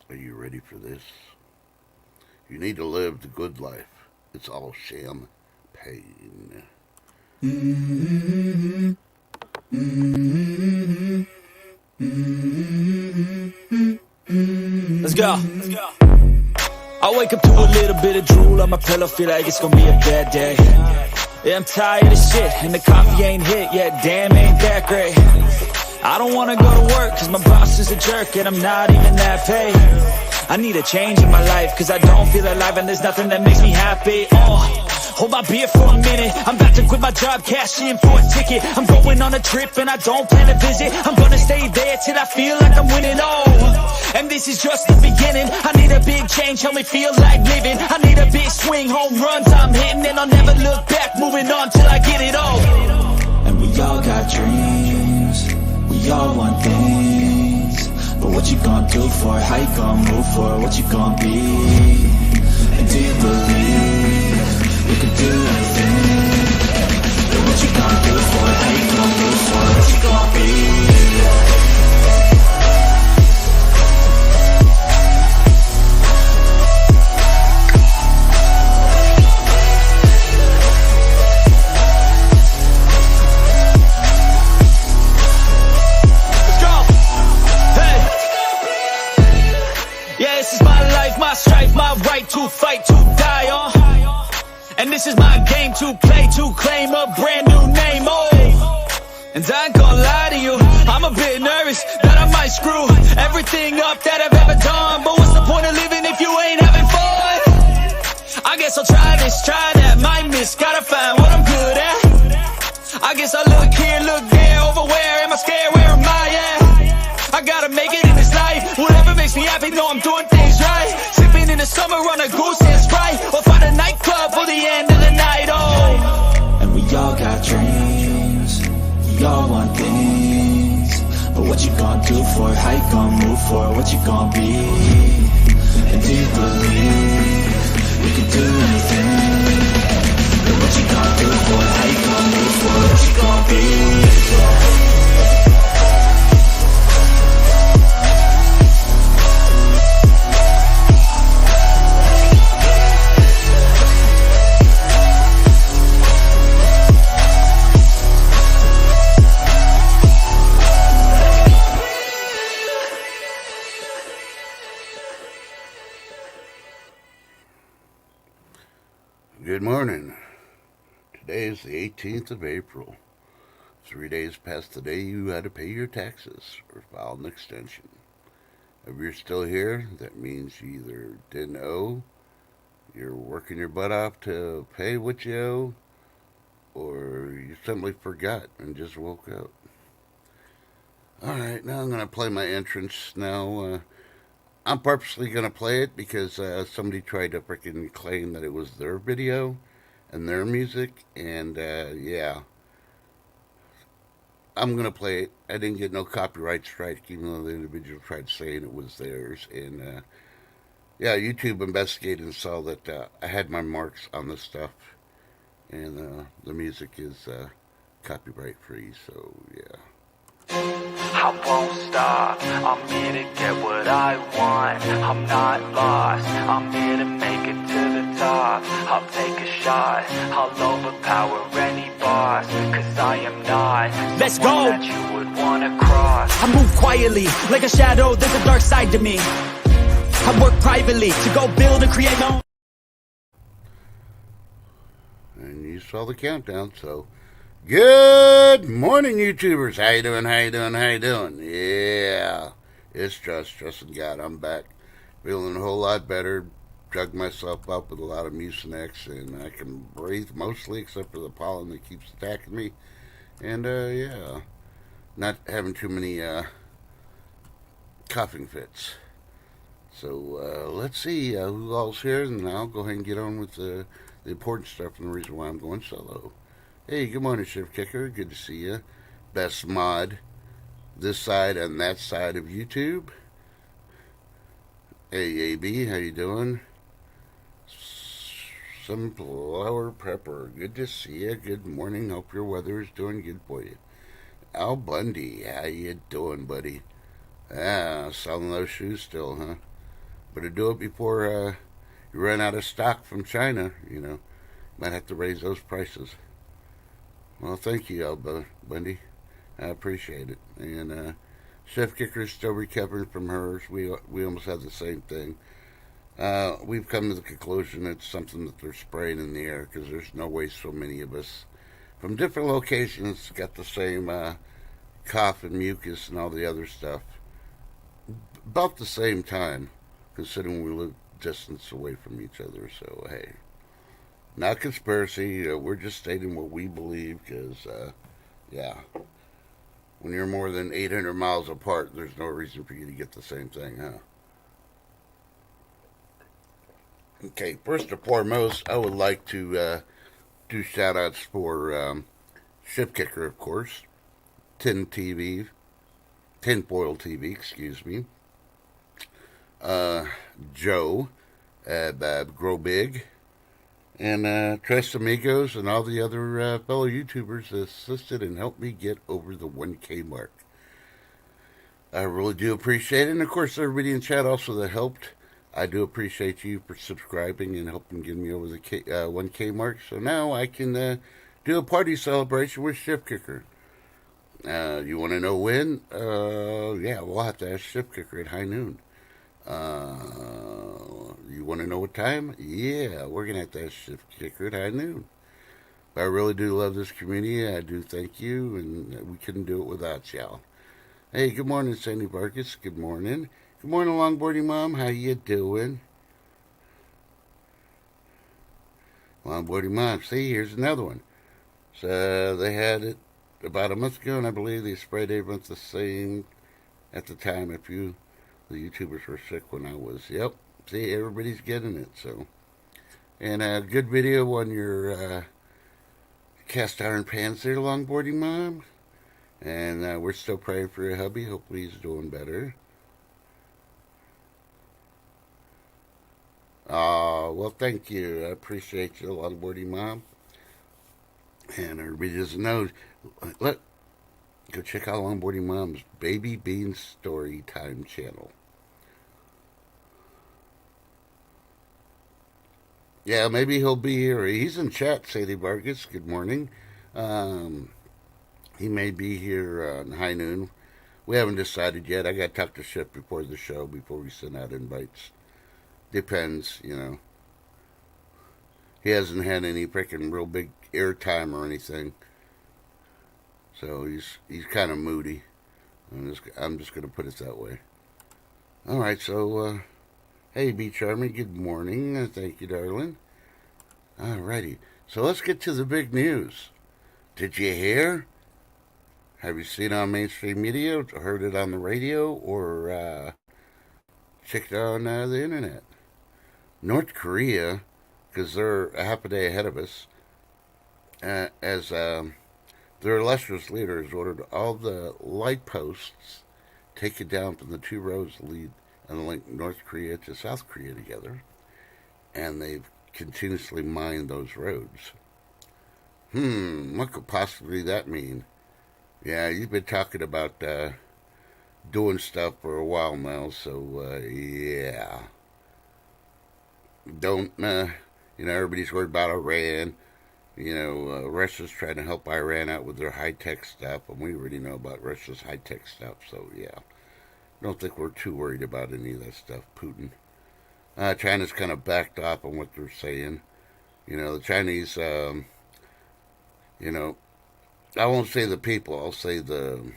Are you ready for this? You need to live the good life. It's all sham pain. Let's go. I wake up to a little bit of drool on my pillow, feel like it's gonna be a bad day. Yeah, I'm tired of shit, and the coffee ain't hit yet, damn, ain't that great. I don't wanna go to work, cause my boss is a jerk, and I'm not even that paid. I need a change in my life, cause I don't feel alive, and there's nothing that makes me happy. Hold my beer for a minute, I'm about to quit my job, cash in for a ticket. I'm going on a trip and I don't plan to visit. I'm gonna stay there till I feel like I'm winning, and this is just the beginning. I need a big change, help me feel like living. I need a big swing, home runs I'm hitting, and I'll never look back, moving on till I get it all. And we all got dreams, we all want things, but what you gonna do for it? How you gonna move for it? What you gonna be? And do you believe you can do anything? But what you gonna do for it? How you gonna move for it? What you gonna be? My strife, my right to fight, to die on. And this is my game to play, to claim a brand new name, And I ain't gonna lie to you, I'm a bit nervous that I might screw everything up that I've ever done. But what's the point of living if you ain't having fun? I guess I'll try this, try that, might miss, gotta find what I'm good at. I guess I look here, look there, over where am I scared, where am I at? I gotta make it in this life, whatever makes me happy, know I'm doing things right. Sipping in the summer on a goose and Sprite, or find a nightclub for the end of the night, And we all got dreams, we all want things, but what you gonna do for it? How you gonna move for it? What you gonna be? And do you believe you can do anything? But what you gonna do for it? How you gonna move for it? What you gonna be? Good morning. Today is the 18th of April. 3 days past the day you had to pay your taxes or file an extension. If you're still here, that means you either didn't owe, you're working your butt off to pay what you owe, or you simply forgot and just woke up. Alright, now I'm going to play my entrance now. I'm purposely going to play it because somebody tried to freaking claim that it was their video and their music, and yeah. I'm going to play it. I didn't get no copyright strike, even though the individual tried saying it was theirs. And yeah, YouTube investigated and saw that I had my marks on the stuff, and the music is copyright free, so yeah. I won't stop, I'm here to get what I want. I'm not lost, I'm here to make it to the top. I'll take a shot, I'll overpower any boss, cause I am not Let's someone go. that you would wanna cross. I move quietly, like a shadow, there's a dark side to me. I work privately to go build and create my own. And you saw the countdown, so good morning, YouTubers. How you doing? How you doing? How you doing? Yeah, it's Trust and God. I'm back, feeling a whole lot better. Drugged myself up with a lot of Mucinex, and I can breathe mostly, except for the pollen that keeps attacking me. And yeah, not having too many coughing fits. So let's see who all's here, and I'll go ahead and get on with the important stuff and the reason why I'm going solo. Hey, good morning, Shift Kicker. Good to see you. Best mod this side and that side of YouTube. Hey, AB, how you doing? Some flower pepper. Good to see you. Good morning. Hope your weather is doing good for you. Al Bundy, how you doing, buddy? Ah, selling those shoes still, huh? Better do it before you run out of stock from China. Might have to raise those prices. Well, thank you, Bundy. I appreciate it. And Chef Kicker's still recovering from hers. We almost had the same thing. We've come to the conclusion it's something that they're spraying in the air because there's no way so many of us from different locations got the same cough and mucus and all the other stuff about the same time, considering we live distance away from each other. So, hey, not conspiracy. We're just stating what we believe because, yeah, when you're more than 800 miles apart, there's no reason for you to get the same thing, huh? Okay, first and foremost, I would like to do shout outs for Ship Kicker, of course, Tinfoil TV, excuse me, Joe, Grow Big, and Tres Amigos, and all the other fellow YouTubers that assisted and helped me get over the 1K mark. I really do appreciate it, and of course, everybody in chat also that helped. I do appreciate you for subscribing and helping get me over the 1K mark. So now I can do a party celebration with Ship Kicker. You want to know when? Yeah, we'll have to ask Ship Kicker at high noon. You want to know what time? Yeah, we're going to have to ask Ship Kicker at high noon. But I really do love this community. I do thank you, and we couldn't do it without y'all. Hey, good morning, Sandy Vargas. Good morning. Good morning, Longboarding Mom. How you doing? Longboarding Mom. See, here's another one. So they had it about a month ago, and I believe they sprayed everyone the same at the time. The YouTubers were sick when I was. Yep. See, everybody's getting it. So, and a good video on your cast iron pans there, Longboarding Mom. And we're still praying for your hubby. Hopefully he's doing better. Well, thank you. I appreciate you, Longboarding Mom. And everybody doesn't know, go check out Longboarding Mom's Baby Bean Story Time channel. Yeah, maybe he'll be here. He's in chat, Sadie Vargas. Good morning. He may be here on high noon. We haven't decided yet. I got to talk to Chef before the show, before we send out invites. Depends, He hasn't had any freaking real big airtime or anything. So he's kind of moody. I'm just going to put it that way. All right, so, hey, B Charming, good morning. Thank you, darling. All righty. So let's get to the big news. Did you hear? Have you seen it on mainstream media, or heard it on the radio, or checked it on the internet? North Korea, because they're a half a day ahead of us, as their illustrious leaders ordered all the light posts taken down from the two roads that lead and link North Korea to South Korea together, and they've continuously mined those roads. What could possibly that mean? Yeah, you've been talking about doing stuff for a while now, so yeah. Don't, everybody's worried about Iran. Russia's trying to help Iran out with their high-tech stuff, and we already know about Russia's high-tech stuff, so yeah. Don't think we're too worried about any of that stuff, Putin. China's kind of backed off on what they're saying. The Chinese, I won't say the people, I'll say the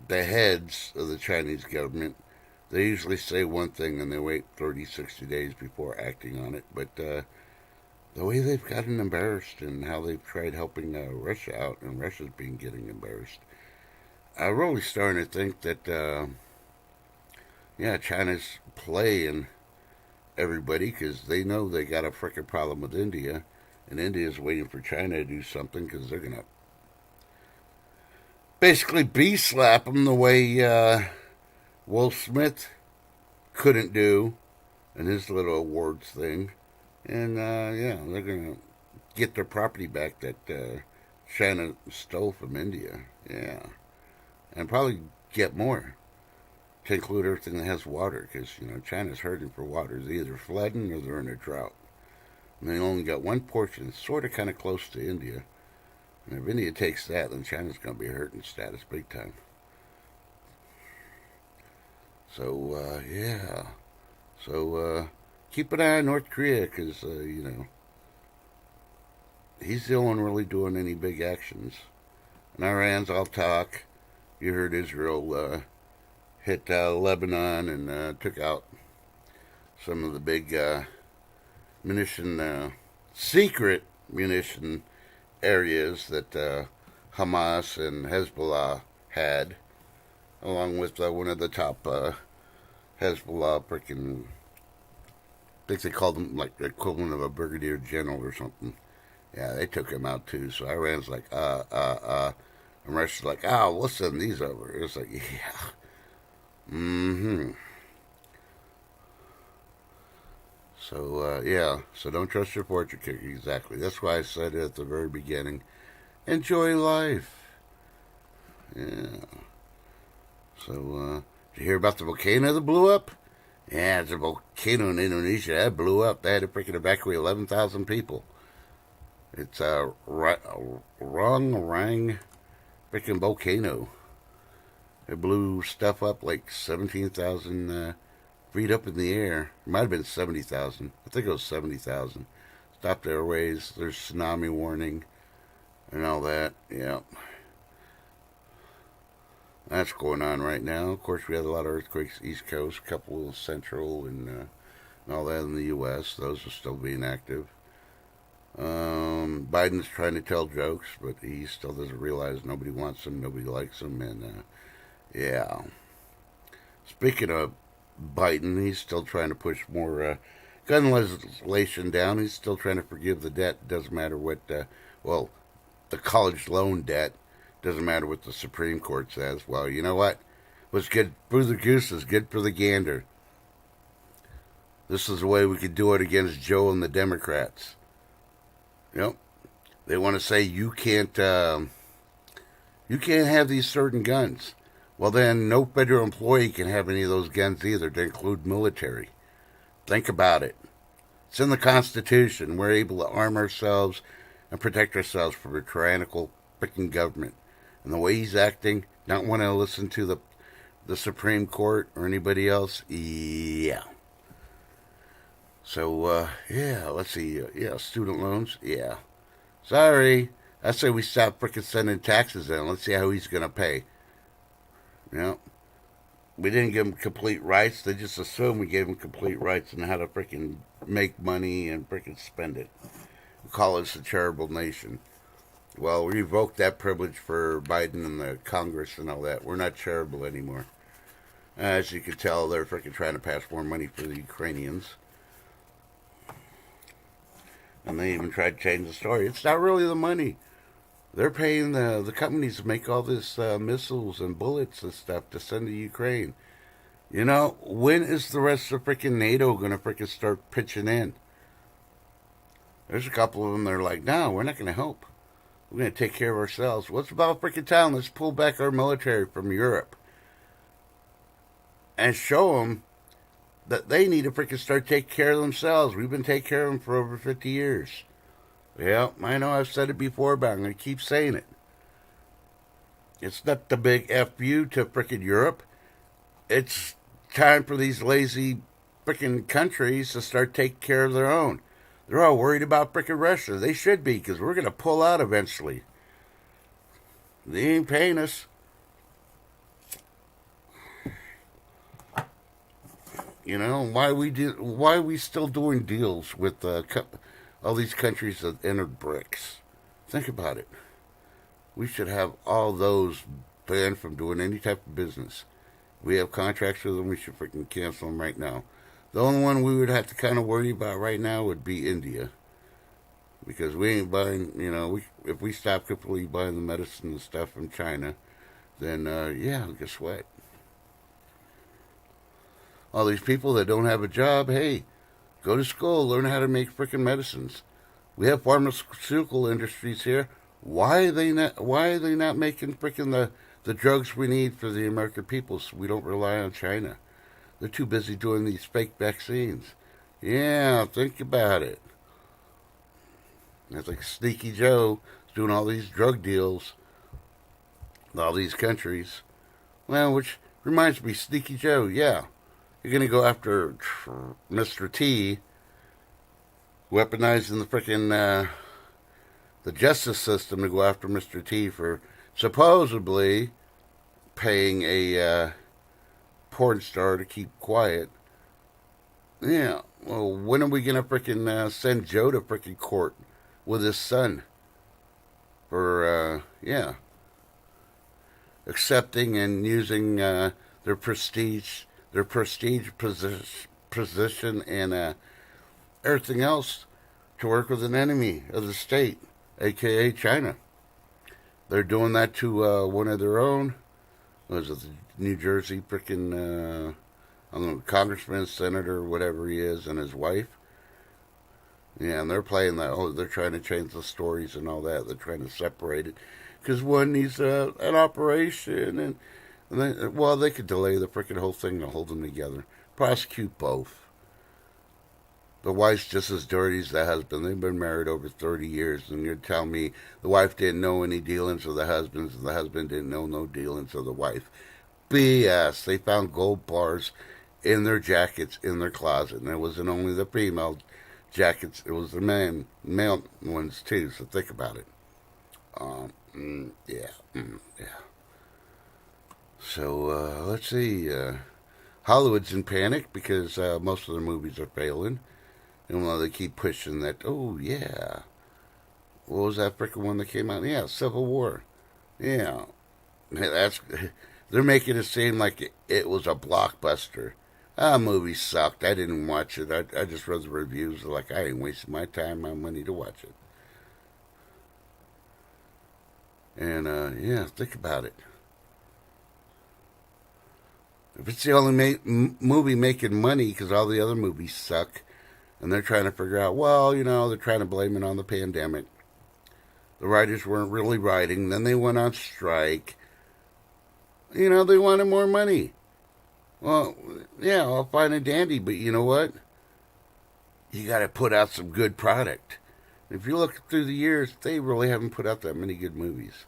heads of the Chinese government. They usually say one thing and they wait 30, 60 days before acting on it. But the way they've gotten embarrassed and how they've tried helping Russia out, and Russia's been getting embarrassed, I'm really starting to think that, China's playing everybody because they know they got a frickin' problem with India. And India's waiting for China to do something because they're going to basically slap them the way Will Smith couldn't do in his little awards thing. And, they're going to get their property back that China stole from India. Yeah. And probably get more. to include everything that has water, because China's hurting for water. They're either flooding or they're in a drought. And they only got one portion, sort of kind of close to India. And if India takes that, then China's going to be hurting status big time. So, yeah. So, keep an eye on North Korea, because, he's the only one really doing any big actions. And Iran's all talk. You heard Israel hit Lebanon and took out some of the big secret munition areas that Hamas and Hezbollah had, along with one of the top Hezbollah freaking, I think they called him like the equivalent of a brigadier general or something. Yeah, they took him out too. So Iran's like, and Russia's like, we'll send these over. It's like, yeah. So, yeah. So don't trust your fortune cookie. Exactly. That's why I said it at the very beginning. Enjoy life. Yeah. So, did you hear about the volcano that blew up? Yeah, it's a volcano in Indonesia that blew up. They had to freaking evacuate 11,000 people. It's a Rang freaking volcano. It blew stuff up like 17,000 feet up in the air. It might have been 70,000. I think it was 70,000. Stopped airways. There's tsunami warning and all that. Yeah. That's going on right now. Of course, we had a lot of earthquakes East Coast, a couple central and all that in the U.S. Those are still being active. Biden's trying to tell jokes, but he still doesn't realize nobody wants him, nobody likes him, and yeah. Speaking of Biden, he's still trying to push more gun legislation down. He's still trying to forgive the debt. Doesn't matter what, the college loan debt. Doesn't matter what the Supreme Court says. Well, you know what? What's good for the goose is good for the gander. This is the way we could do it against Joe and the Democrats. Yep. They want to say you can't have these certain guns. Well, then no federal employee can have any of those guns either, to include military. Think about it. It's in the Constitution. We're able to arm ourselves and protect ourselves from a tyrannical freaking government. And the way he's acting, not want to listen to the Supreme Court or anybody else, yeah. So, yeah, let's see. Yeah, student loans, yeah. Sorry. I say we stop freaking sending taxes in. Let's see how he's going to pay. You know, we didn't give him complete rights. They just assumed we gave him complete rights and how to freaking make money and freaking spend it. We call us a charitable nation. Well, we revoked that privilege for Biden and the Congress and all that. We're not charitable anymore. As you can tell, they're freaking trying to pass more money for the Ukrainians. And they even tried to change the story. It's not really the money. They're paying the companies to make all this missiles and bullets and stuff to send to Ukraine. You know, when is the rest of freaking NATO going to freaking start pitching in? There's a couple of them that are like, no, we're not going to help. We're going to take care of ourselves. What's about freaking time? Let's pull back our military from Europe. And show them that they need to freaking start taking care of themselves. We've been taking care of them for over 50 years. Yeah, I know I've said it before, but I'm going to keep saying it. It's not the big F you to freaking Europe. It's time for these lazy freaking countries to start taking care of their own. They're all worried about freaking Russia. They should be, because we're going to pull out eventually. They ain't paying us. You know, why are we still doing deals with all these countries that entered BRICS? Think about it. We should have all those banned from doing any type of business. We have contracts with them. We should freaking cancel them right now. The only one we would have to kind of worry about right now would be India. Because we ain't buying, if we stop completely buying the medicine and stuff from China, then, yeah, guess what? All these people that don't have a job, hey, go to school, learn how to make freaking medicines. We have pharmaceutical industries here. Why are they not? Why are they not making freaking the drugs we need for the American people so we don't rely on China? They're too busy doing these fake vaccines. Yeah, think about it. It's like Sneaky Joe is doing all these drug deals with all these countries. Well, which reminds me, Sneaky Joe, yeah. You're going to go after Mr. T, weaponizing the freaking the justice system to go after Mr. T for supposedly paying a porn star to keep quiet. Yeah, well, when are we going to freaking send Joe to freaking court with his son for, accepting and using their prestige position and everything else to work with an enemy of the state, aka China. They're doing that to one of their own. Was it the New Jersey freaking I don't know, congressman, senator, whatever he is, and his wife? Yeah, and they're playing that. Oh, they're trying to change the stories and all that. They're trying to separate it because one needs an operation, and then, well, they could delay the freaking whole thing to hold them together. Prosecute both. The wife's just as dirty as the husband. They've been married over 30 years, and you're telling me the wife didn't know any dealings with the husband, and the husband didn't know no dealings with the wife. BS. They found gold bars in their jackets in their closet, and it wasn't only the female jackets, it was the male ones too, so think about it. Yeah. So, let's see, Hollywood's in panic because most of their movies are failing. And while they keep pushing that, oh yeah, what was that freaking one that came out? Yeah, Civil War. Yeah, they're making it seem like it was a blockbuster. Movie sucked. I didn't watch it. I just read the reviews. Like, I ain't wasting my time, my money to watch it. And yeah, think about it. If it's the only movie making money because all the other movies suck, and they're trying to figure out, well, they're trying to blame it on the pandemic. The writers weren't really writing. Then they went on strike. They wanted more money. Well, yeah, I'll fine and dandy, but you know what? You got to put out some good product. If you look through the years, they really haven't put out that many good movies.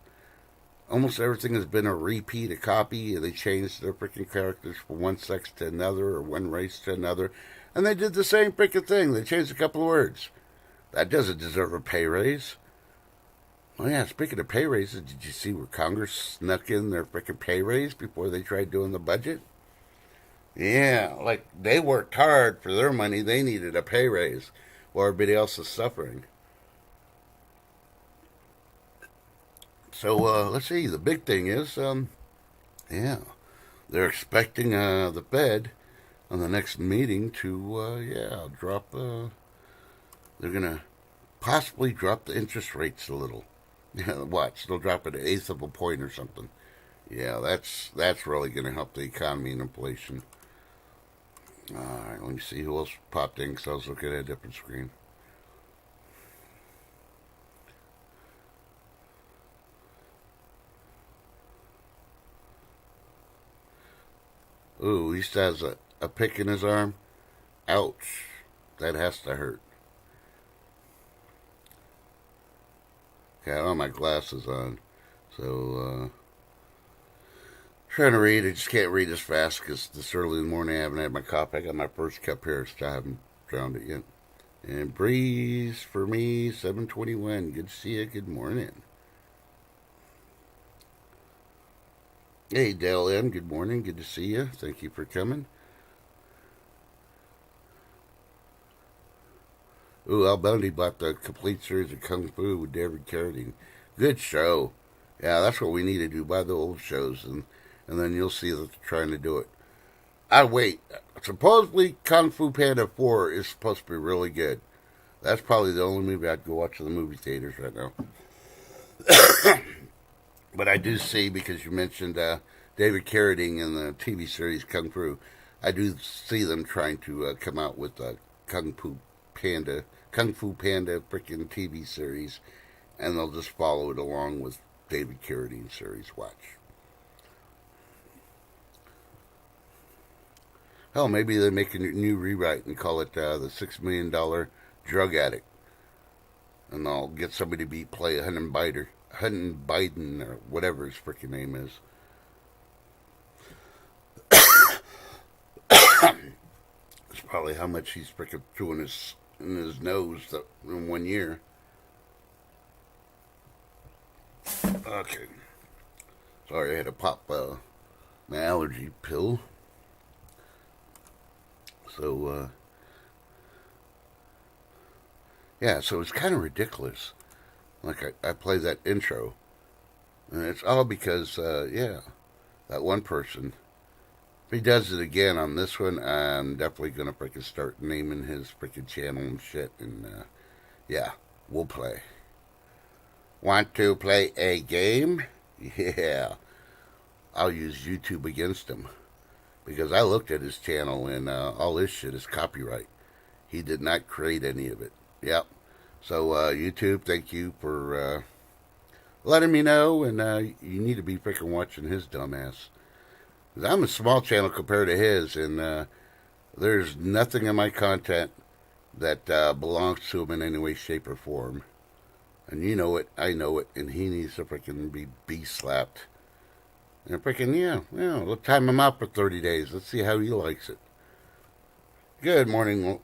Almost everything has been a repeat, a copy. They changed their freaking characters from one sex to another or one race to another. And they did the same freaking thing. They changed a couple of words. That doesn't deserve a pay raise. Well, yeah, speaking of pay raises, did you see where Congress snuck in their freaking pay raise before they tried doing the budget? Yeah, like they worked hard for their money. They needed a pay raise while everybody else is suffering. So, let's see. The big thing is, yeah, they're expecting the Fed on the next meeting to, drop, they're going to possibly drop the interest rates a little. Yeah, watch, they'll drop it an eighth of a point or something. Yeah, that's really going to help the economy and inflation. All right, let me see who else popped in because I was looking at a different screen. Ooh, he still has a pick in his arm. Ouch. That has to hurt. Okay, I don't have my glasses on. So, trying to read. I just can't read as fast because this early in the morning I haven't had my coffee. I got my first cup here. Still haven't drowned it yet. And Breeze for me, 721. Good to see you. Good morning. Hey, Dale M. Good morning. Good to see you. Thank you for coming. Ooh, Al Bundy bought the complete series of Kung Fu with David Carradine. Good show. Yeah, that's what we need to do. Buy the old shows, and then you'll see that they're trying to do it. Wait. Supposedly, Kung Fu Panda 4 is supposed to be really good. That's probably the only movie I'd go watch in the movie theaters right now. But I do see, because you mentioned David Carradine in the TV series Kung Fu, I do see them trying to come out with Kung Fu Panda freaking TV series. and they'll just follow it along with David Carradine series. Watch. Hell, maybe they make a new rewrite and call it the $6 million drug addict, and they'll get somebody to play Hunting Biden, or whatever his freaking name is. It's probably how much he's freaking threw in his nose in 1 year. Okay. Sorry, I had to pop my allergy pill. So, yeah, so it's kind of ridiculous. Like, I play that intro, and it's all because, yeah, that one person. If he does it again on this one, I'm definitely going to freaking start naming his freaking channel and shit, and, yeah, we'll play. Want to play a game? Yeah. I'll use YouTube against him. Because I looked at his channel, and all his shit is copyright. He did not create any of it. Yep. So, YouTube, thank you for letting me know, and you need to be freaking watching his dumbass. 'Cause I'm a small channel compared to his, and there's nothing in my content that belongs to him in any way, shape, or form. And you know it, I know it, and he needs to freaking be slapped. And freaking, yeah, we'll time him out for 30 days. Let's see how he likes it. Good morning,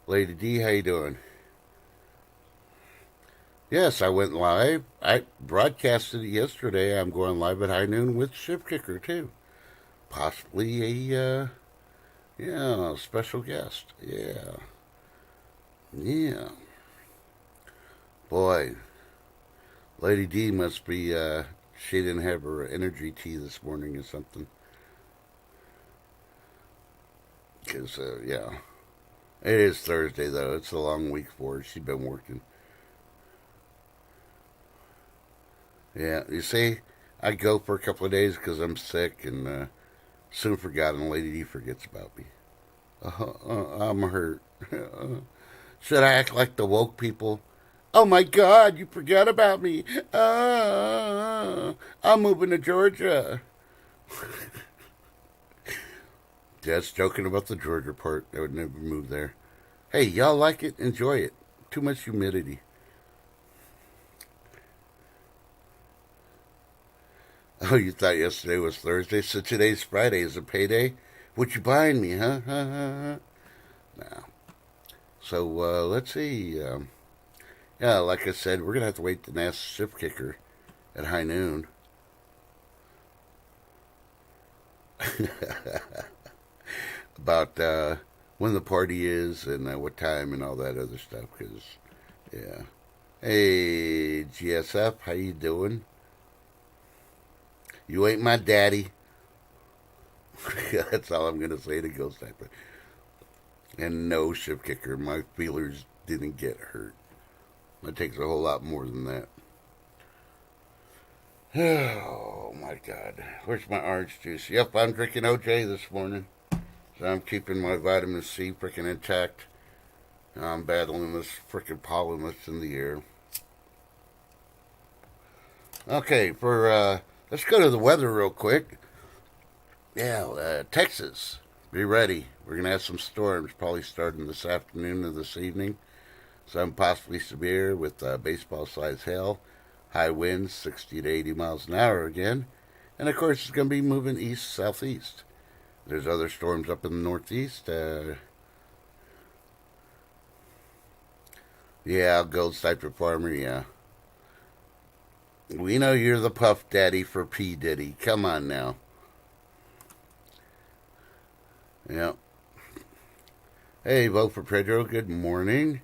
Lady D. How you doing? Yes, I went live. I broadcasted it yesterday. I'm going live at high noon with Shift Kicker, too. Possibly a, special guest. Yeah. Yeah. Boy, Lady D must be, she didn't have her energy tea this morning or something. Because, yeah. It is Thursday, though. It's a long week for her. She's been working. Yeah, you see, I go for a couple of days because I'm sick, and soon forgotten. Lady D forgets about me. I'm hurt. Should I act like the woke people? Oh my God, you forgot about me. I'm moving to Georgia. Just joking about the Georgia part. I would never move there. Hey, y'all like it? Enjoy it. Too much humidity. Oh, you thought yesterday was Thursday, so today's Friday. Is a payday? What you buying me, huh? No. So, let's see. Yeah, like I said, we're going to have to wait to ask Shift Kicker at high noon. About when the party is and what time and all that other stuff. Because, yeah. Hey, GSF, how you doing? You ain't my daddy. That's all I'm going to say to Ghost Sniper. And no, Shift Kicker, my feelers didn't get hurt. It takes a whole lot more than that. Oh, my God. Where's my orange juice? Yep, I'm drinking OJ this morning. So I'm keeping my vitamin C freaking intact. I'm battling this freaking pollen that's in the air. Okay, let's go to the weather real quick. Yeah, Texas, be ready. We're going to have some storms probably starting this afternoon or this evening. Some possibly severe with baseball-sized hail. High winds, 60 to 80 miles an hour again. And, of course, it's going to be moving east-southeast. There's other storms up in the northeast. Yeah, Gold Cypher Farmer, yeah. We know you're the Puff Daddy for P. Diddy. Come on now. Yep. Hey, vote for Pedro. Good morning.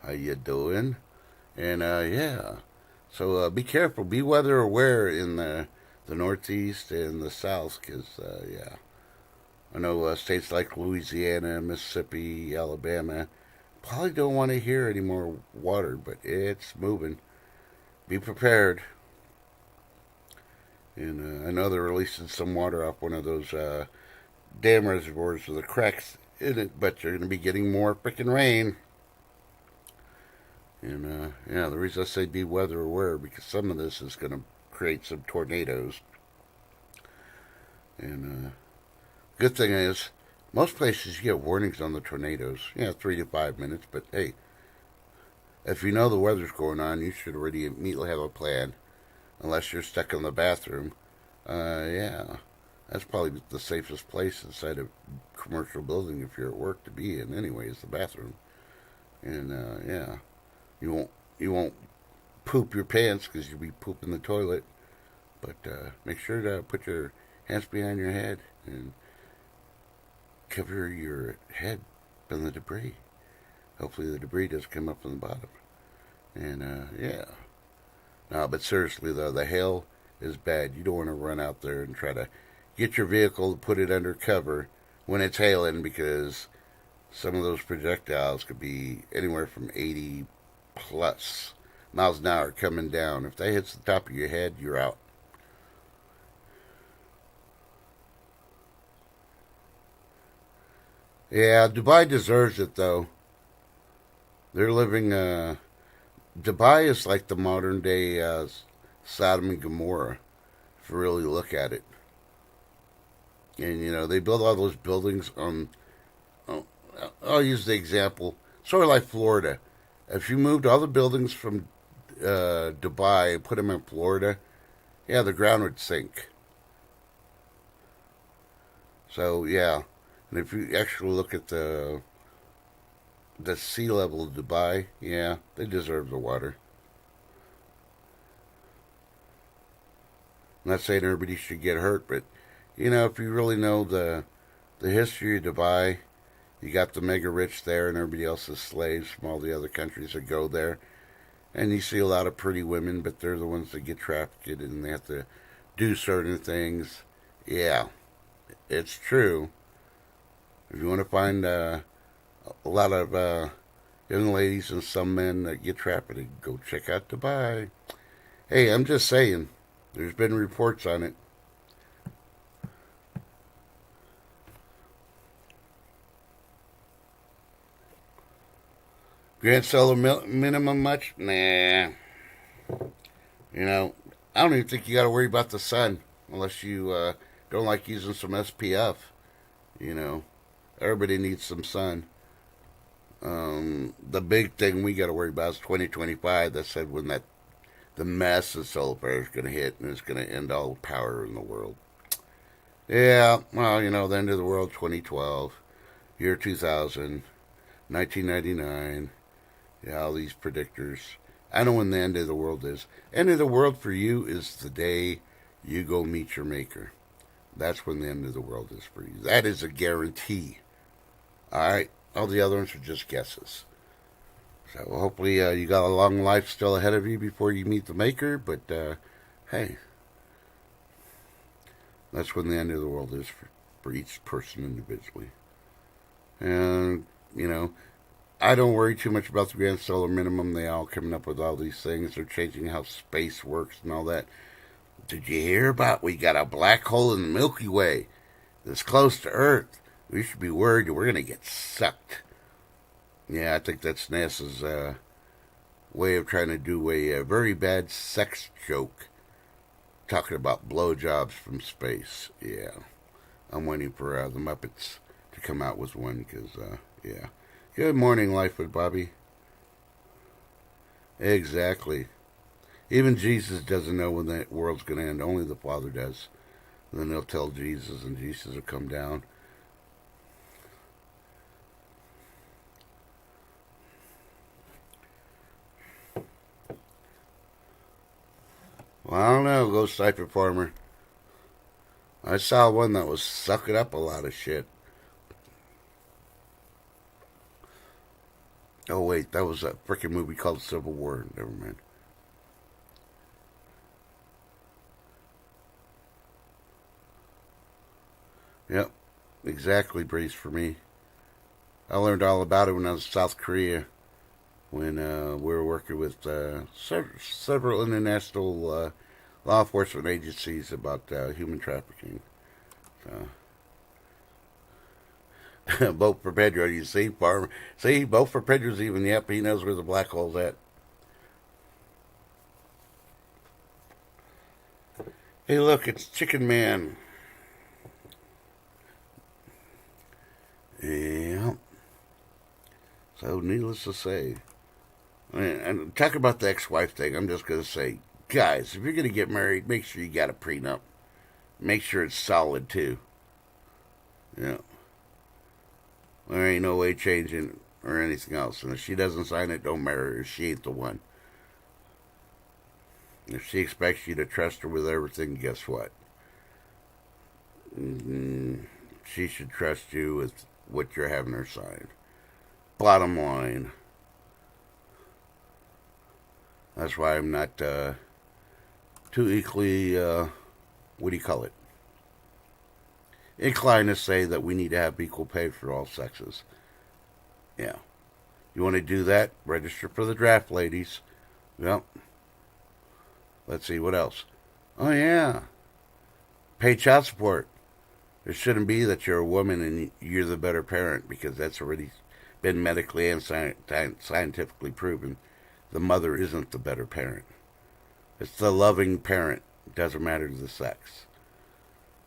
How you doing? And, yeah. So, be careful. Be weather aware in the Northeast and the South. Because, yeah. I know states like Louisiana, Mississippi, Alabama probably don't want to hear any more water. But it's moving. Be prepared. And I know they're releasing some water off one of those dam reservoirs with the cracks in it, but you're going to be getting more freaking rain. And yeah, the reason I say be weather aware because some of this is going to create some tornadoes. And good thing is, most places you get warnings on the tornadoes. Yeah, 3 to 5 minutes. But hey, if you know the weather's going on, you should already immediately have a plan. Unless you're stuck in the bathroom. Yeah, that's probably the safest place inside a commercial building if you're at work to be in. Anyway, is the bathroom. And yeah, you won't poop your pants because you'll be pooping the toilet. But make sure to put your hands behind your head and cover your head from the debris. Hopefully the debris doesn't come up from the bottom. And yeah. No, but seriously though, the hail is bad. You don't want to run out there and try to get your vehicle to put it under cover when it's hailing because some of those projectiles could be anywhere from 80 plus miles an hour coming down. If that hits the top of your head, you're out. Yeah, Dubai deserves it though. They're living. Dubai is like the modern day Sodom and Gomorrah, if you really look at it. And you know they build all those buildings on. Oh, I'll use the example, sort of like Florida. If you moved all the buildings from Dubai and put them in Florida, yeah, the ground would sink. So yeah, and if you actually look at the sea level of Dubai, yeah, they deserve the water. I'm not saying everybody should get hurt, but you know, if you really know the history of Dubai, you got the mega rich there, and everybody else is slaves from all the other countries that go there. And you see a lot of pretty women, but they're the ones that get trafficked, and they have to do certain things. Yeah, it's true. If you want to find a lot of young ladies and some men that get trafficked, go check out Dubai. Hey, I'm just saying, there's been reports on it. Grand Solar minimum much? Nah. You know, I don't even think you got to worry about the sun unless you don't like using some SPF. You know, everybody needs some sun. The big thing we got to worry about is 2025. That said, when the massive solar flare is going to hit and it's going to end all power in the world. Yeah, well, you know, the end of the world, 2012, year 2000, 1999. Yeah, all these predictors. I know when the end of the world is. End of the world for you is the day you go meet your maker. That's when the end of the world is for you. That is a guarantee. All right. All the other ones are just guesses. So hopefully you got a long life still ahead of you before you meet the maker. But hey, that's when the end of the world is for each person individually. And, you know, I don't worry too much about the grand solar minimum. They all coming up with all these things. They're changing how space works and all that. Did you hear about we got a black hole in the Milky Way that's close to Earth? We should be worried that we're going to get sucked. Yeah, I think that's NASA's way of trying to do a very bad sex joke. Talking about blowjobs from space. Yeah. I'm waiting for the Muppets to come out with one because, yeah. Good morning, Life with Bobby. Exactly. Even Jesus doesn't know when the world's going to end. Only the Father does. And then they'll tell Jesus, and Jesus will come down. Well, I don't know, Ghost Cypher Farmer. I saw one that was sucking up a lot of shit. Oh, wait, that was a freaking movie called Civil War. Never mind. Yep, exactly, Brace, for me. I learned all about it when I was in South Korea when we were working with several international law enforcement agencies about human trafficking. Vote for Pedro, you see, farmer. See, vote for Pedro's even. Yep, he knows where the black hole's at. Hey, look, it's Chicken Man. Yeah. So, needless to say, and talk about the ex-wife thing. I'm just gonna say, guys, if you're gonna get married, make sure you got a prenup. Make sure it's solid too. Yeah. There ain't no way changing or anything else. And if she doesn't sign it, don't marry her. She ain't the one. If she expects you to trust her with everything, guess what? She should trust you with what you're having her sign. Bottom line. That's why I'm not too equally, what do you call it? Inclined to say that we need to have equal pay for all sexes. Yeah. You want to do that? Register for the draft, ladies. Yep. Let's see, what else? Oh, yeah. Pay child support. It shouldn't be that you're a woman and you're the better parent, because that's already been medically and scientifically proven. The mother isn't the better parent. It's the loving parent. It doesn't matter the sex.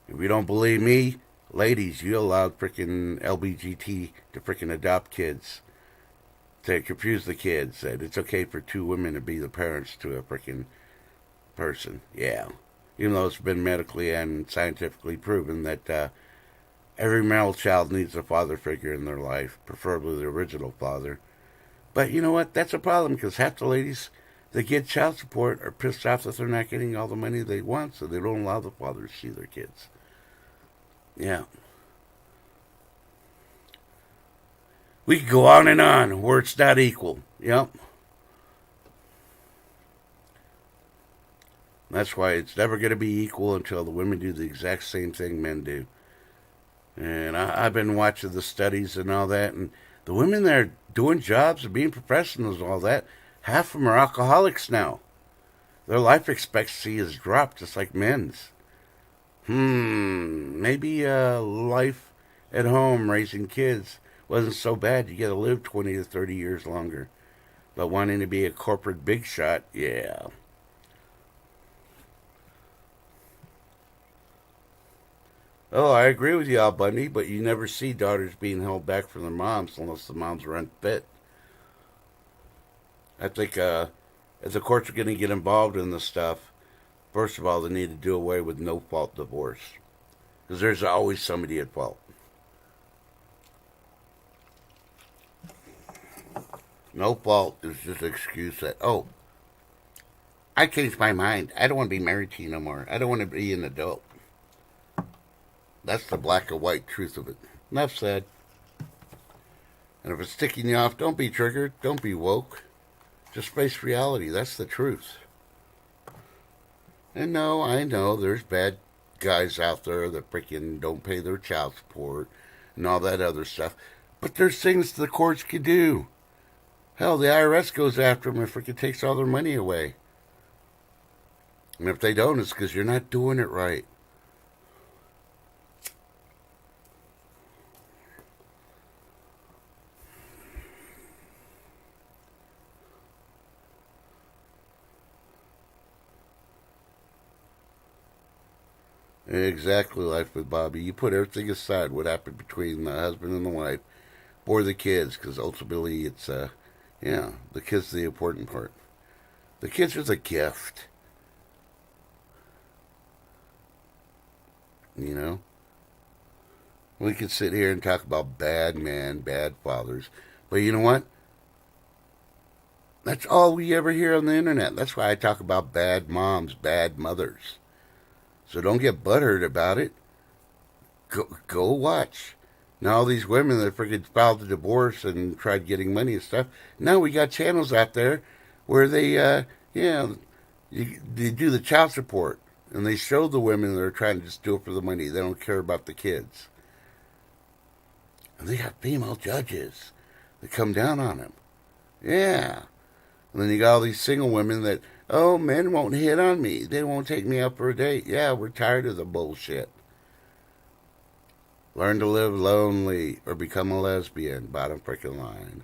If you don't believe me, ladies, you allowed frickin' LBGT to frickin' adopt kids. To confuse the kids that it's okay for two women to be the parents to a frickin' person. Yeah. Even though it's been medically and scientifically proven that every male child needs a father figure in their life, preferably the original father. But you know what? That's a problem, because half the ladies that get child support are pissed off that they're not getting all the money they want, so they don't allow the fathers to see their kids. Yeah. We could go on and on where it's not equal. Yep. That's why it's never going to be equal until the women do the exact same thing men do. And I've been watching the studies and all that, and the women that are doing jobs and being professionals and all that, half of them are alcoholics now. Their life expectancy has dropped just like men's. Maybe life at home raising kids wasn't so bad. You get to live 20 to 30 years longer. But wanting to be a corporate big shot, yeah. Oh, I agree with you, Al Bundy, but you never see daughters being held back from their moms unless the moms are unfit. I think if the courts are going to get involved in this stuff, first of all, they need to do away with no-fault divorce. Because there's always somebody at fault. No fault is just an excuse that, oh, I changed my mind. I don't want to be married to you no more. I don't want to be an adult. That's the black and white truth of it. Enough said. And if it's ticking you off, don't be triggered. Don't be woke. Just face reality. That's the truth. And no, I know there's bad guys out there that freaking don't pay their child support and all that other stuff. But there's things the courts can do. Hell, the IRS goes after them and freaking takes all their money away. And if they don't, it's because you're not doing it right. Exactly, Life with Bobby. You put everything aside, what happened between the husband and the wife, or the kids, because ultimately it's, yeah, the kids are the important part. The kids are the gift. You know? We could sit here and talk about bad men, bad fathers, but you know what? That's all we ever hear on the internet. That's why I talk about bad moms, bad mothers. So don't get butthurt about it. Go watch. Now all these women that freaking filed a divorce and tried getting money and stuff. Now we got channels out there where they, they do the child support. And they show the women that are trying to just do it for the money. They don't care about the kids. And they got female judges that come down on them. Yeah. And then you got all these single women that, oh, men won't hit on me. They won't take me out for a date. Yeah, we're tired of the bullshit. Learn to live lonely or become a lesbian. Bottom freaking line.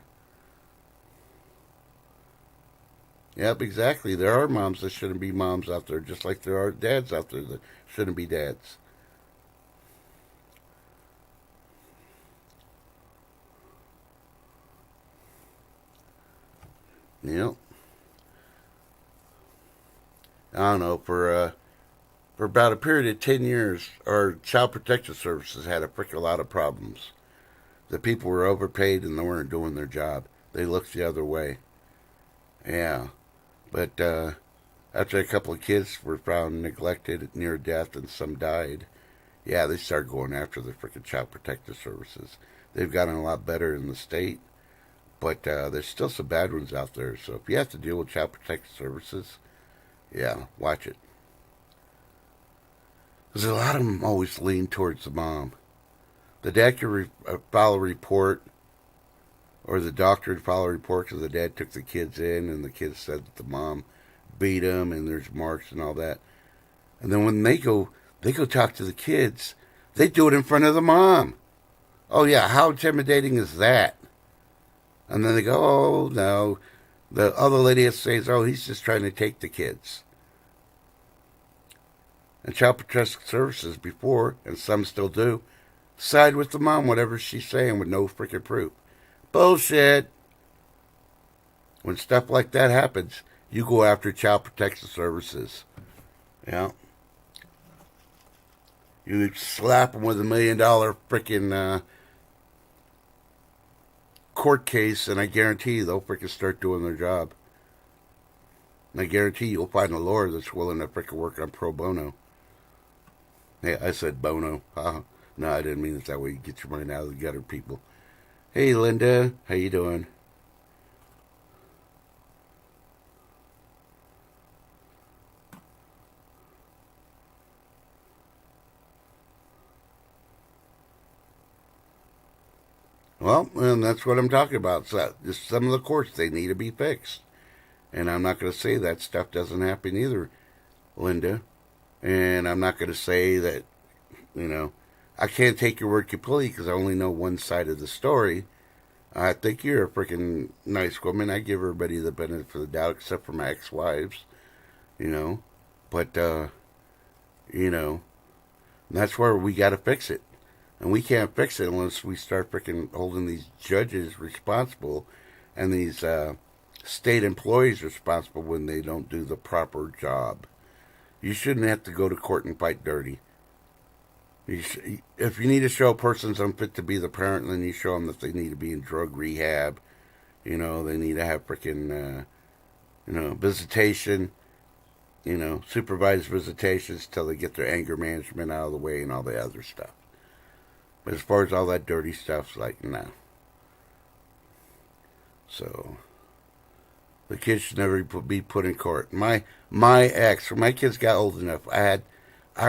Yep, exactly. There are moms that shouldn't be moms out there, just like there are dads out there that shouldn't be dads. Yep. I don't know. For about a period of 10 years, our child protective services had a freaking lot of problems. The people were overpaid and they weren't doing their job. They looked the other way. Yeah, but after a couple of kids were found neglected, near death, and some died, yeah, they started going after the freaking child protective services. They've gotten a lot better in the state, but there's still some bad ones out there. So if you have to deal with child protective services, yeah, watch it. Because a lot of them always lean towards the mom. The dad could file a report, or the doctor would file a report because the dad took the kids in, and the kids said that the mom beat him, and there's marks and all that. And then when they go talk to the kids. They do it in front of the mom. Oh yeah, how intimidating is that? And then they go, oh no. The other lady says, oh, he's just trying to take the kids. And Child Protective Services before, and some still do, side with the mom, whatever she's saying, with no freaking proof. Bullshit. When stuff like that happens, you go after Child Protective Services. Yeah. You slap them with $1 million freaking court case, and I guarantee you they'll freaking start doing their job. And I guarantee you'll find a lawyer that's willing to freaking work on pro bono. Yeah, I said bono. No, I didn't mean it that way. You get your money out of the gutter, people. Hey, Linda. How you doing? Well, and that's what I'm talking about. So, just some of the courts, they need to be fixed. And I'm not going to say that stuff doesn't happen either, Linda. And I'm not going to say that, you know, I can't take your word completely because I only know one side of the story. I think you're a freaking nice woman. I give everybody the benefit of the doubt, except for my ex-wives, you know. But, you know, that's where we got to fix it. And we can't fix it unless we start freaking holding these judges responsible and these state employees responsible when they don't do the proper job. You shouldn't have to go to court and fight dirty. If you need to show a person's unfit to be the parent, then you show them that they need to be in drug rehab. You know, they need to have freaking, visitation, supervised visitations till they get their anger management out of the way and all the other stuff. But as far as all that dirty stuff's like, no. So, the kids should never be put in court. My ex, when my kids got old enough, I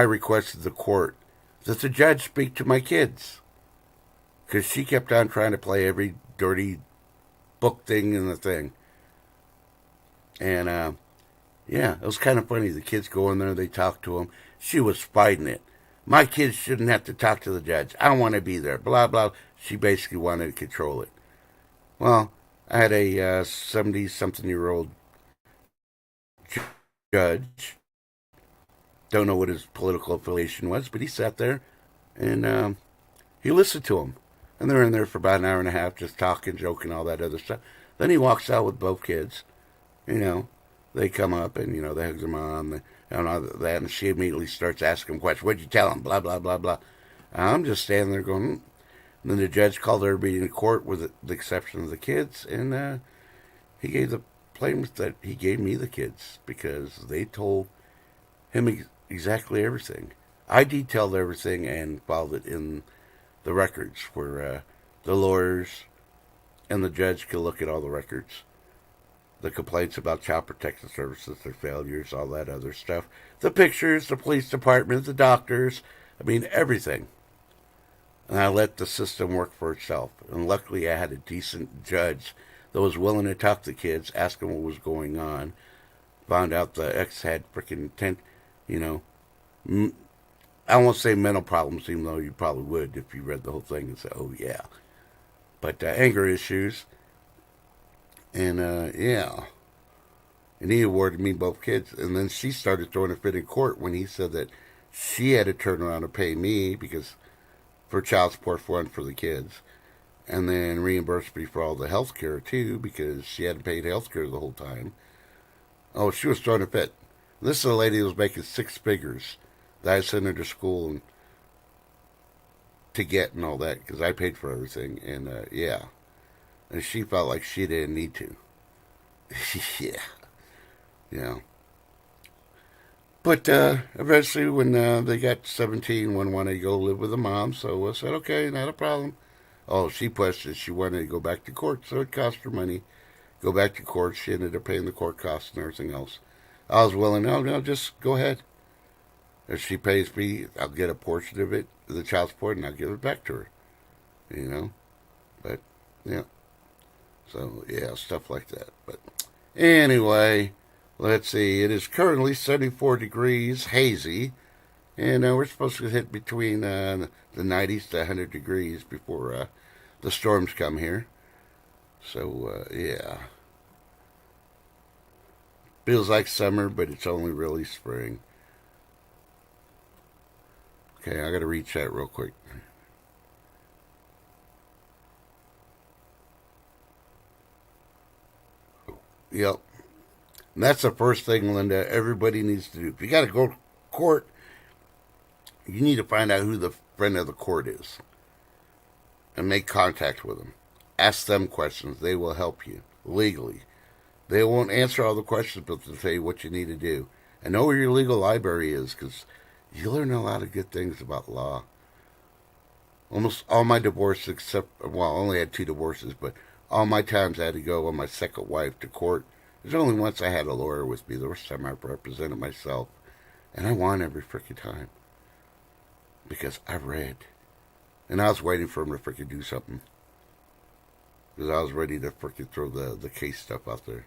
requested the court that the judge speak to my kids. Because she kept on trying to play every dirty book thing in the thing. And, yeah, it was kind of funny. The kids go in there, they talk to him. She was fighting it. My kids shouldn't have to talk to the judge. I want to be there. Blah, blah. She basically wanted to control it. Well, I had a 70-something-year-old judge. Don't know what his political affiliation was, but he sat there and he listened to him. And they're in there for about an hour and a half just talking, joking, all that other stuff. Then he walks out with both kids. They come up and, they hug their mom and all that. And she immediately starts asking questions. What'd you tell him? Blah, blah, blah, blah. I'm just standing there going, And then the judge called everybody into court with the exception of the kids. And he gave the plaintiff that he gave me the kids because they told him exactly everything. I detailed everything and filed it in the records where the lawyers and the judge could look at all the records. The complaints about child protective services, their failures, all that other stuff. The pictures, the police department, the doctors. I mean, everything. And I let the system work for itself. And luckily I had a decent judge that was willing to talk to kids, ask them what was going on. Found out the ex had freaking I won't say mental problems, even though you probably would if you read the whole thing and say, oh yeah. But anger issues. And, yeah. And he awarded me both kids. And then she started throwing a fit in court when he said that she had to turn around and pay me because for child support fund for the kids. And then reimburse me for all the health care too because she hadn't paid health care the whole time. Oh, she was throwing a fit. This is a lady who was making six figures that I sent her to school and to get and all that because I paid for everything. And yeah. And she felt like she didn't need to. Yeah. You know. But eventually, when they got 17, one wanted to go live with a mom, so I said, okay, not a problem. Oh, she pushed it. She wanted to go back to court, so it cost her money. Go back to court. She ended up paying the court costs and everything else. I was willing, no, just go ahead. If she pays me, I'll get a portion of it, the child support, and I'll give it back to her. You know? But, yeah. So, yeah, stuff like that. But, anyway, let's see. It is currently 74 degrees, hazy. And we're supposed to hit between the 90s to 100 degrees before the storms come here. So, yeah. Feels like summer, but it's only really spring. Okay, I gotta read chat real quick. Yep. And that's the first thing, Linda, everybody needs to do. If you gotta go to court, you need to find out who the friend of the court is and make contact with them. Ask them questions. They will help you legally. They won't answer all the questions, but they'll tell you what you need to do. And know where your legal library is, because you learn a lot of good things about law. Almost all my divorces, except, well, I only had 2 divorces, but all my times I had to go on my second wife to court. There's only once I had a lawyer with me. The rest of the time I represented myself. And I won every freaking time. Because I read. And I was waiting for him to freaking do something. Because I was ready to freaking throw the case stuff out there.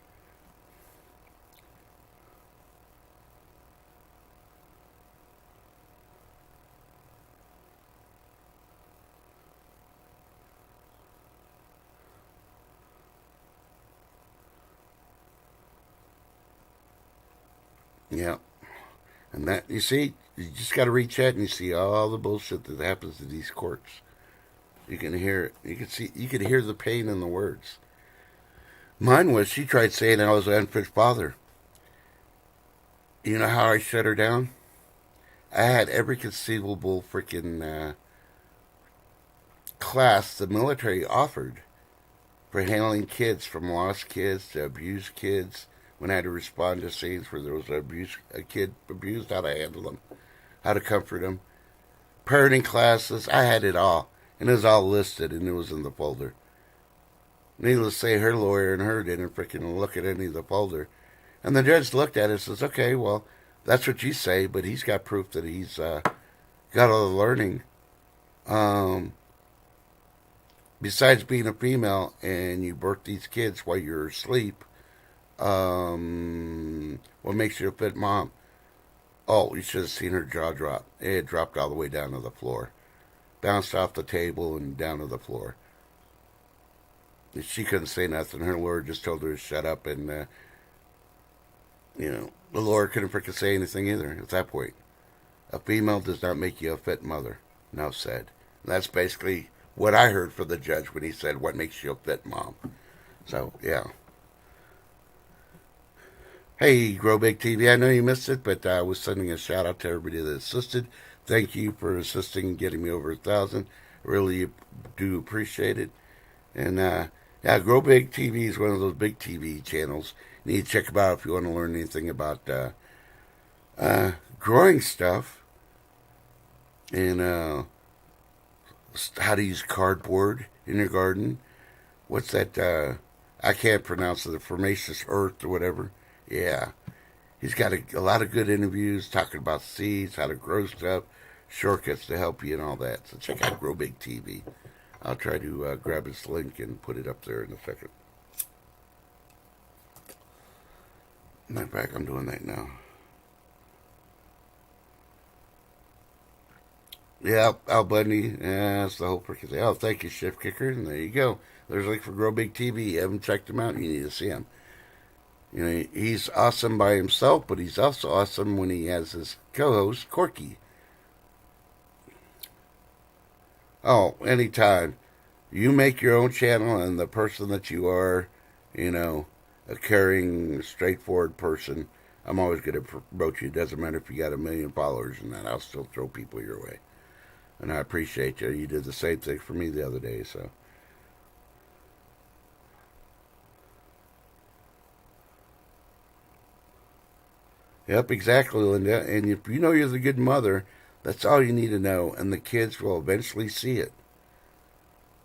Yeah. And that, you see, you just got to reach out and you see all the bullshit that happens to these courts. You can hear it. You can see. You can hear the pain in the words. Mine was she tried saying I was an unfit father. You know how I shut her down? I had every conceivable freaking class the military offered for handling kids, from lost kids to abused kids. When I had to respond to scenes where there was a kid abused, how to handle them, how to comfort them. Parenting classes, I had it all. And it was all listed, and it was in the folder. Needless to say, her lawyer and her didn't freaking look at any of the folder. And the judge looked at it and says, okay, well, that's what you say, but he's got proof that he's got all the learning. Besides being a female and you birth these kids while you're asleep, what makes you a fit mom? Oh, you should have seen her jaw drop. It dropped all the way down to the floor. Bounced off the table and down to the floor. She couldn't say nothing. Her lawyer just told her to shut up, and, the lawyer couldn't freaking say anything either at that point. A female does not make you a fit mother. Enough said. And that's basically what I heard from the judge when he said, what makes you a fit mom? So, yeah. Hey, Grow Big TV, I know you missed it, but I was sending a shout out to everybody that assisted. Thank you for assisting and getting me over 1,000. Really do appreciate it. And yeah, Grow Big TV is one of those big TV channels. You need to check them out if you want to learn anything about growing stuff and how to use cardboard in your garden. What's that? I can't pronounce it. The Formaceous Earth or whatever. Yeah. He's got a lot of good interviews talking about seeds, how to grow stuff, shortcuts to help you and all that. So check out Grow Big TV. I'll try to grab his link and put it up there in a second. Matter of fact, I'm doing that now. Yeah, Al Bundy. Yeah, that's the whole freaking thing. Oh, thank you, Shift Kicker. And there you go. There's a link for Grow Big TV. You haven't checked him out, you need to see him. You know, he's awesome by himself, but he's also awesome when he has his co-host Corky. Oh, anytime you make your own channel and the person that you are, you know, a caring, straightforward person, I'm always going to promote you. It doesn't matter if you got 1 million followers and that. I'll still throw people your way. And I appreciate you. You did the same thing for me the other day, so. Yep, exactly, Linda. And if you know you're the good mother, that's all you need to know, and the kids will eventually see it.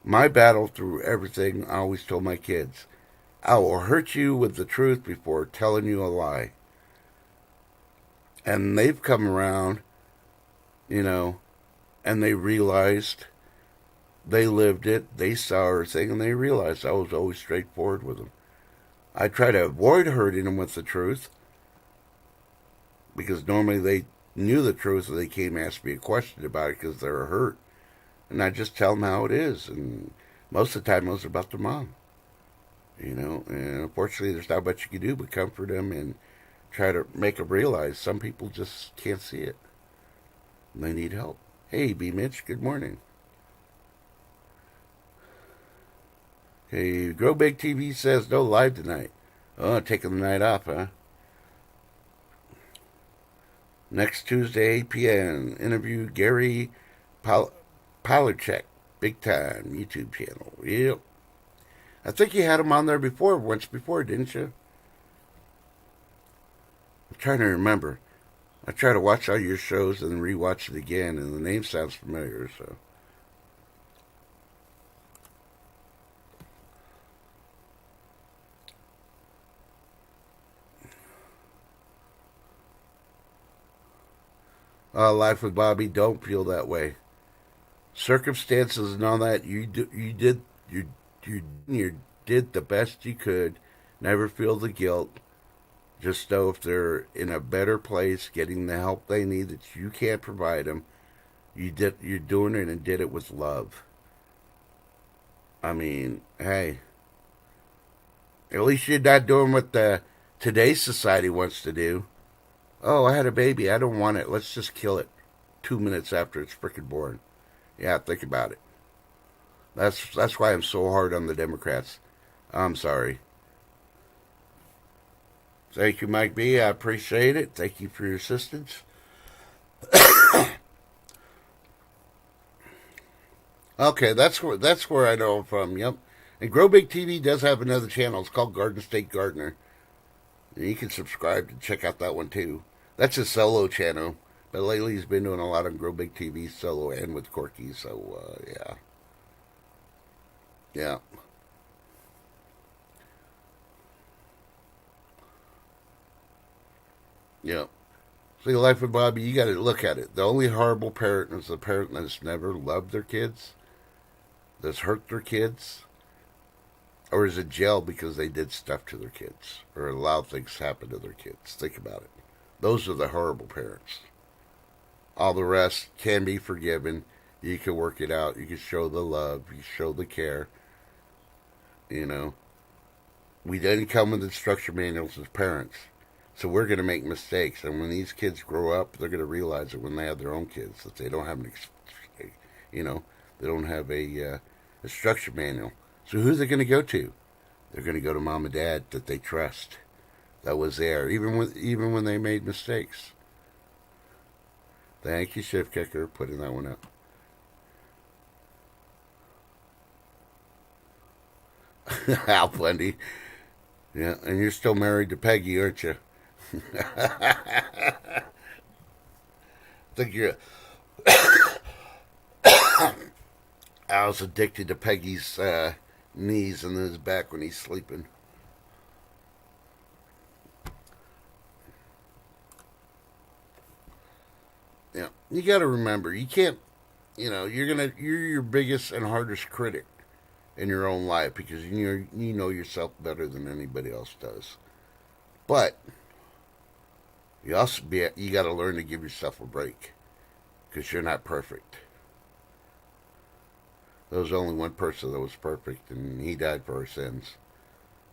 My battle through everything, I always told my kids, I will hurt you with the truth before telling you a lie. And they've come around, you know, and they realized they lived it, they saw everything, and they realized I was always straightforward with them. I try to avoid hurting them with the truth because normally they knew the truth and they came and asked me a question about it because they were hurt. And I just tell them how it is. And most of the time it was about their mom. You know, and unfortunately there's not much you can do but comfort them and try to make them realize some people just can't see it. They need help. Hey, B. Mitch, good morning. Hey, Grow Big TV says no live tonight. Oh, taking the night off, huh? Next Tuesday, 8 p.m. Interview Gary Palerchek, big time YouTube channel. Yep. I think you had him on there before, once before, didn't you? I'm trying to remember. I try to watch all your shows and rewatch it again, and the name sounds familiar, so. Life with Bobby, don't feel that way. Circumstances and all that, you did the best you could. Never feel the guilt. Just know if they're in a better place, getting the help they need that you can't provide them, you're doing it and did it with love. I mean, hey, at least you're not doing what the today's society wants to do. Oh, I had a baby. I don't want it. Let's just kill it 2 minutes after it's freaking born. Yeah, think about it. That's why I'm so hard on the Democrats. I'm sorry. Thank you, Mike B. I appreciate it. Thank you for your assistance. Okay, that's where I know I'm from. Yep. And Grow Big TV does have another channel. It's called Garden State Gardener. And you can subscribe and check out that one too. That's a solo channel. But lately he's been doing a lot on Grow Big TV solo and with Corky. So, yeah. Yeah. Yeah. See, Life with Bobby, you got to look at it. The only horrible parent is the parent that's never loved their kids, that's hurt their kids, or is in jail because they did stuff to their kids or allowed things happen to their kids. Think about it. Those are the horrible parents. All the rest can be forgiven. You can work it out. You can show the love. You can show the care. You know, we didn't come with instruction manuals as parents. So we're going to make mistakes. And when these kids grow up, they're going to realize that when they have their own kids, that they don't have you know, they don't have a instruction manual. So who's they going to go to? They're going to go to mom and dad that they trust. That was there, even when they made mistakes. Thank you, Shift Kicker, putting that one up. Al Bundy. Yeah, and you're still married to Peggy, aren't you? I think you're. I was addicted to Peggy's knees and his back when he's sleeping. Yeah, you got to remember, you can't. You know, you're your biggest and hardest critic in your own life because you know yourself better than anybody else does. But you got to learn to give yourself a break because you're not perfect. There was only one person that was perfect, and he died for our sins.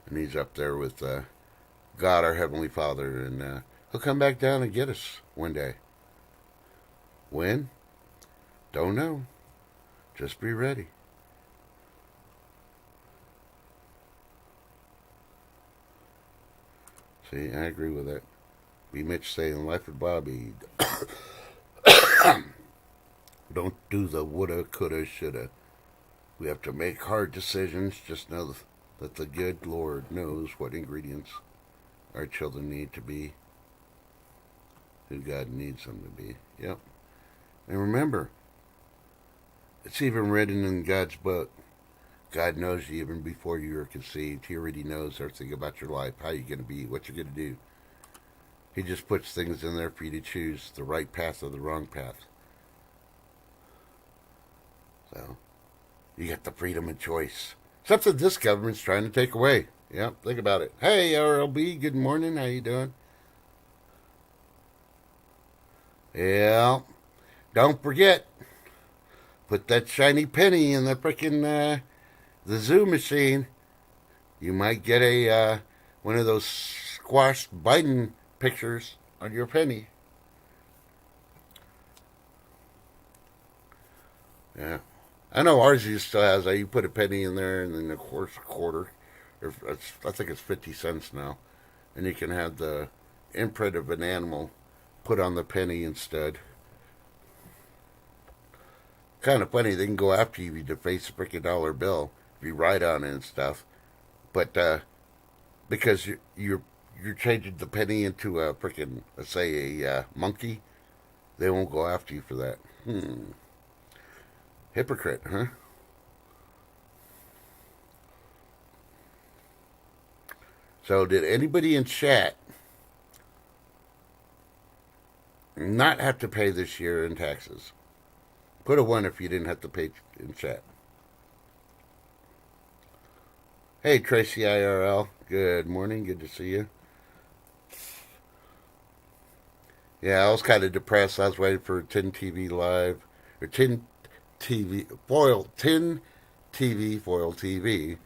And he's up there with God, our Heavenly Father, and He'll come back down and get us one day. When? Don't know. Just be ready. See, I agree with that. B. Mitch saying, Life with Bobby. Don't do the woulda, coulda, shoulda. We have to make hard decisions. Just know that the good Lord knows what ingredients our children need to be who God needs them to be. Yep. And remember, it's even written in God's book. God knows you even before you were conceived. He already knows everything about your life, how you're going to be, what you're going to do. He just puts things in there for you to choose the right path or the wrong path. So, you got the freedom of choice. Something this government's trying to take away. Yep, think about it. Hey, RLB, good morning. How you doing? Yeah, don't forget. Put that shiny penny in the frickin' the zoo machine. You might get a one of those squashed Biden pictures on your penny. Yeah. I know ours still has that. You put a penny in there and then of course a quarter. Or I think it's 50 cents now. And you can have the imprint of an animal put on the penny instead. Kind of funny, they can go after you if you deface a freaking dollar bill, if you write on it and stuff. But because you're changing the penny into a freaking, let's say, a monkey, they won't go after you for that. Hypocrite, huh? So did anybody in chat not have to pay this year in taxes? Put a 1 if you didn't have to pay in chat. Hey, Tracy IRL. Good morning. Good to see you. Yeah, I was kind of depressed. I was waiting for 10 TV Live. Or 10 TV. Foil. 10 TV. Foil TV.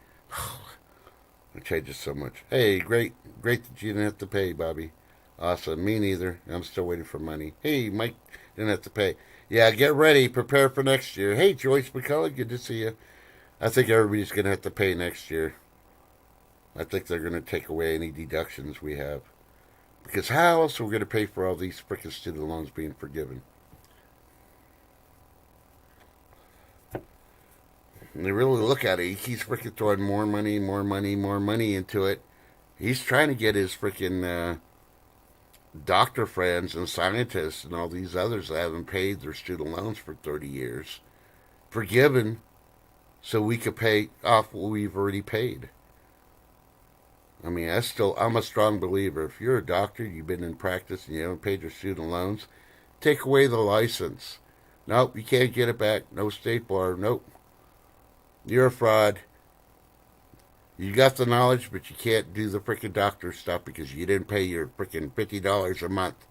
It changes so much. Hey, great that you didn't have to pay, Bobby. Awesome. Me neither. I'm still waiting for money. Hey, Mike didn't have to pay. Yeah, get ready. Prepare for next year. Hey, Joyce McCullough. Good to see you. I think everybody's going to have to pay next year. I think they're going to take away any deductions we have. Because how else are we going to pay for all these freaking student loans being forgiven? And they really look at it. He keeps freaking throwing more money into it. He's trying to get his freaking doctor friends and scientists and all these others that haven't paid their student loans for 30 years forgiven so we could pay off what we've already paid. I mean, I'm a strong believer. If you're a doctor, you've been in practice and you haven't paid your student loans, take away the license. Nope, you can't get it back. No state bar. Nope. You're a fraud. You got the knowledge, but you can't do the freaking doctor stuff because you didn't pay your freaking $50 a month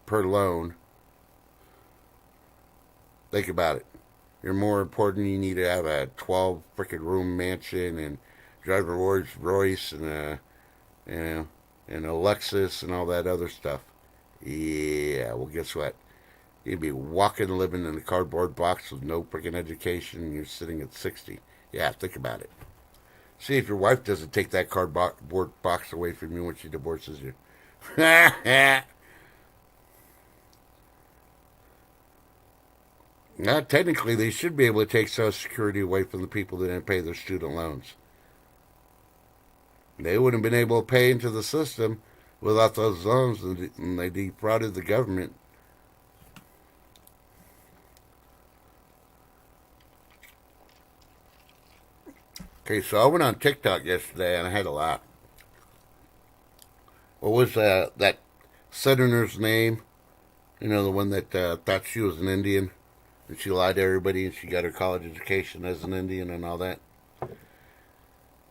per loan. Think about it. You're more important. You need to have a 12 freaking room mansion and drive a Rolls Royce and a Lexus and all that other stuff. Yeah, well, guess what? You'd be walking, living in a cardboard box with no freaking education, and you're sitting at 60. Yeah, think about it. See if your wife doesn't take that cardboard box away from you when she divorces you. Now, technically, they should be able to take Social Security away from the people that didn't pay their student loans. They wouldn't have been able to pay into the system without those loans, and they defrauded the government. Okay, so I went on TikTok yesterday, and I had a laugh. What was that senator's name? You know, the one that thought she was an Indian, and she lied to everybody, and she got her college education as an Indian and all that.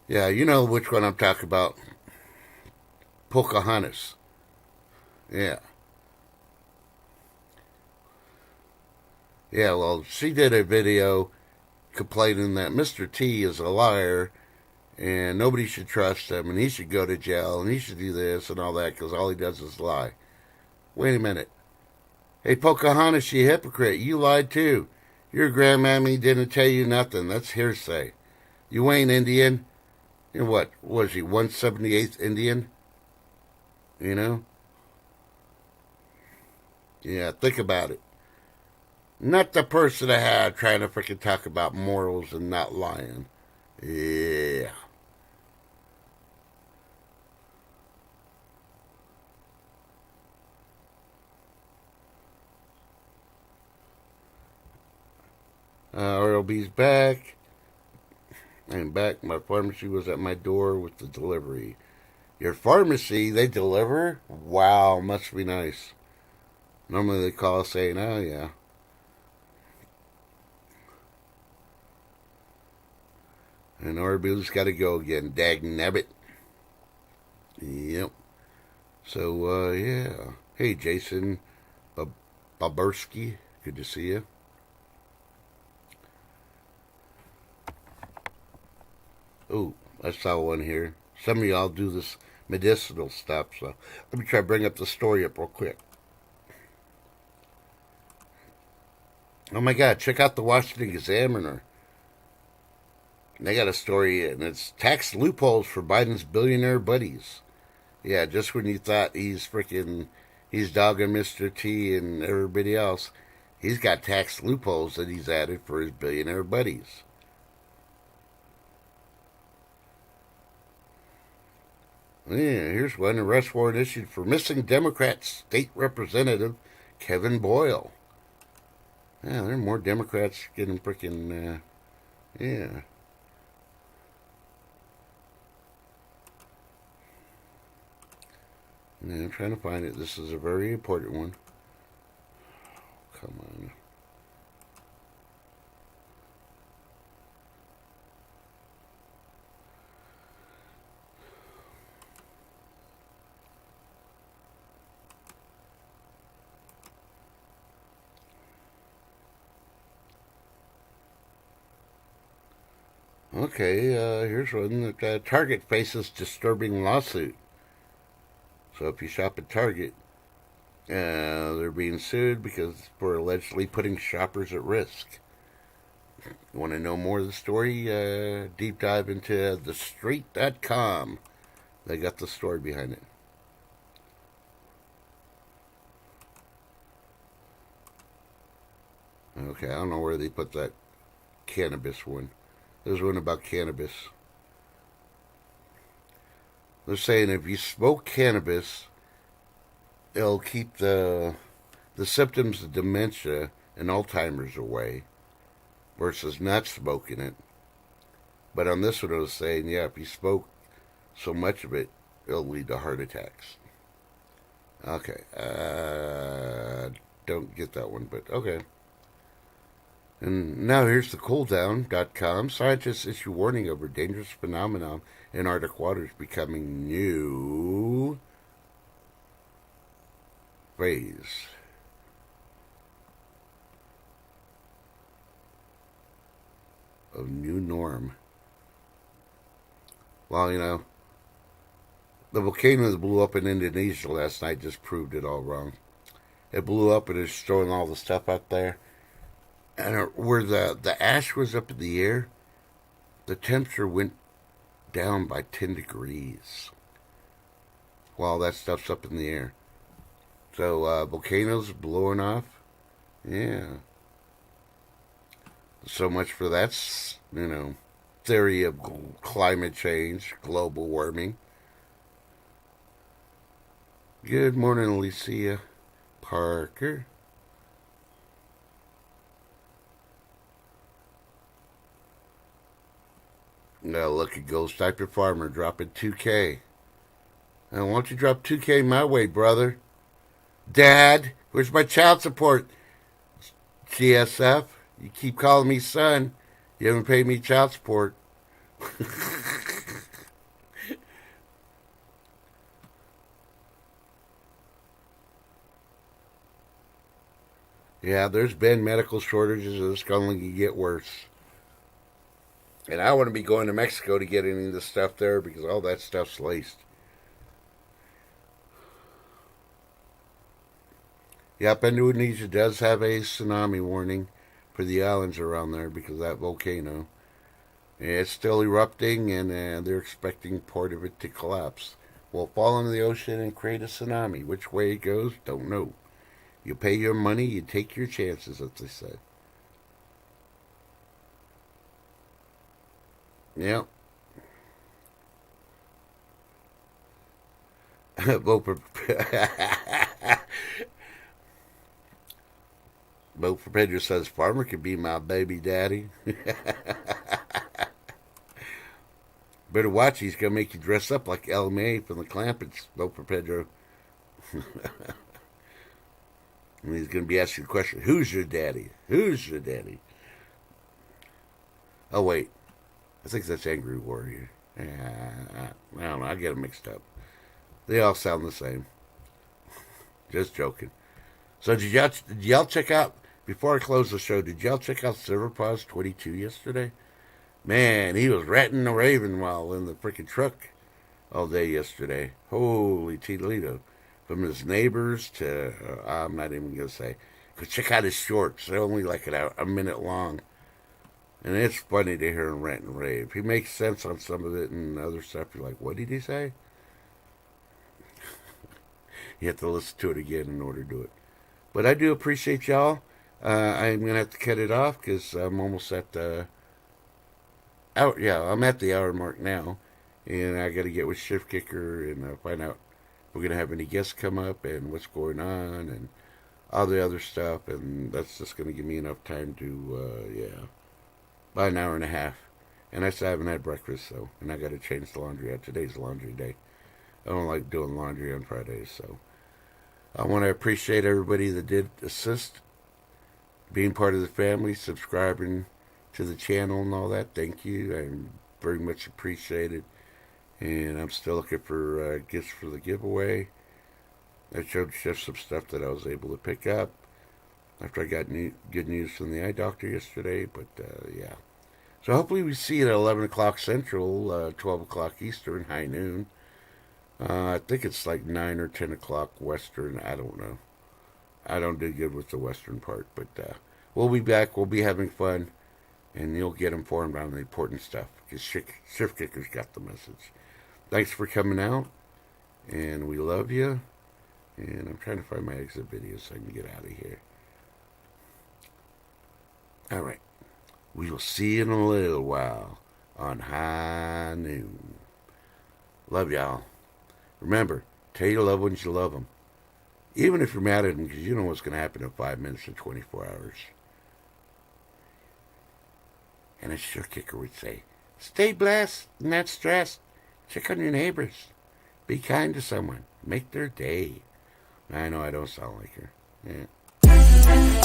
Yeah, you know which one I'm talking about. Pocahontas. Yeah. Yeah, well, she did a video complaining that Mr. T is a liar and nobody should trust him, and he should go to jail, and he should do this and all that because all he does is lie. Wait a minute. Hey, Pocahontas, you hypocrite. You lied too. Your grandmammy didn't tell you nothing. That's hearsay. You ain't Indian. You know what? Was he 178th Indian? You know? Yeah, think about it. Not the person I had trying to freaking talk about morals and not lying. Yeah. RLB's back. I'm back. My pharmacy was at my door with the delivery. Your pharmacy, they deliver? Wow, must be nice. Normally they call saying, oh yeah. And RLB's got to go again. Dag nabbit. Yep. So, yeah. Hey, Jason Babursky. Good to see you. Oh, I saw one here. Some of y'all do this medicinal stuff, so let me try to bring up the story up real quick. Oh my God, check out the Washington Examiner. They got a story, and it's tax loopholes for Biden's billionaire buddies. Yeah, just when you thought he's dogging Mr. T and everybody else, he's got tax loopholes that he's added for his billionaire buddies. Yeah, here's one. Arrest warrant issued for missing Democrat state representative Kevin Boyle. Yeah, there are more Democrats getting freaking, yeah. Yeah, I'm trying to find it. This is a very important one. Come on. Okay, here's one that Target faces disturbing lawsuit. So if you shop at Target, they're being sued because for allegedly putting shoppers at risk. You want to know more of the story? Deep dive into thestreet.com. They got the story behind it. Okay, I don't know where they put that cannabis one. There's one about cannabis. They're saying if you smoke cannabis, it'll keep the symptoms of dementia and Alzheimer's away versus not smoking it. But on this one, it was saying, yeah, if you smoke so much of it, it'll lead to heart attacks. Okay, don't get that one, but okay. And now here's the cooldown.com. Scientists issue warning over dangerous phenomenon in Arctic waters becoming new phase. Of new norm. Well, you know, the volcano that blew up in Indonesia last night just proved it all wrong. It blew up and it's throwing all the stuff out there. And where the ash was up in the air, the temperature went down by 10 degrees while that stuff's up in the air. So volcanoes blowing off. Yeah. So much for that, theory of climate change, global warming. Good morning, Alicia Parker. Now look at Ghost Diaper Farmer dropping 2K. Now, why don't you drop 2K my way, brother? Dad, where's my child support? GSF, you keep calling me son. You haven't paid me child support. Yeah, there's been medical shortages and it's going to get worse. And I want to be going to Mexico to get any of the stuff there because all that stuff's laced. Yep, Indonesia does have a tsunami warning for the islands around there because of that volcano. It's still erupting, and they're expecting part of it to collapse. Will fall into the ocean and create a tsunami. Which way it goes, don't know. You pay your money, you take your chances, as they say. Yep. Vote for Vote for Pedro says Farmer could be my baby daddy. Better watch, he's gonna make you dress up like El May from the Clampets. Vote for Pedro. And he's gonna be asking the question, who's your daddy? Who's your daddy? Oh wait. I think that's Angry Warrior. I don't know, I get them mixed up. They all sound the same. Just joking. So did y'all check out, before I close the show, did y'all check out Silverpaws 22 yesterday? Man, he was ratting the raven while in the freaking truck all day yesterday. Holy Toledo. From his neighbors to, I'm not even going to say. Because check out his shorts. They're only like a minute long. And it's funny to hear him rant and rave. He makes sense on some of it and other stuff. You're like, what did he say? You have to listen to it again in order to do it. But I do appreciate y'all. I'm going to have to cut it off because I'm almost at the hour. Yeah, I'm at the hour mark now. And I got to get with Shift Kicker and find out if we're going to have any guests come up and what's going on and all the other stuff. And that's just going to give me enough time to, about an hour and a half. And I still haven't had breakfast, so. And I got to change the laundry out. Today's laundry day. I don't like doing laundry on Fridays, so. I want to appreciate everybody that did assist, being part of the family, subscribing to the channel and all that. Thank you. I'm very much appreciated. And I'm still looking for gifts for the giveaway. I showed Chef some stuff that I was able to pick up after I got good news from the eye doctor yesterday. But, yeah. So hopefully we see it at 11 o'clock Central, 12 o'clock Eastern, high noon. I think it's like 9 or 10 o'clock Western. I don't know. I don't do good with the Western part. But we'll be back. We'll be having fun. And you'll get informed on the important stuff. Because Shift Kicker's got the message. Thanks for coming out. And we love you. And I'm trying to find my exit video so I can get out of here. All right. We will see you in a little while on High Noon. Love y'all. Remember, tell your loved ones you love them. Even if you're mad at them, because you know what's going to happen in 5 minutes or 24 hours. And as Shift Kicker would say, stay blessed, not stressed. Check on your neighbors. Be kind to someone. Make their day. I know I don't sound like her. Yeah.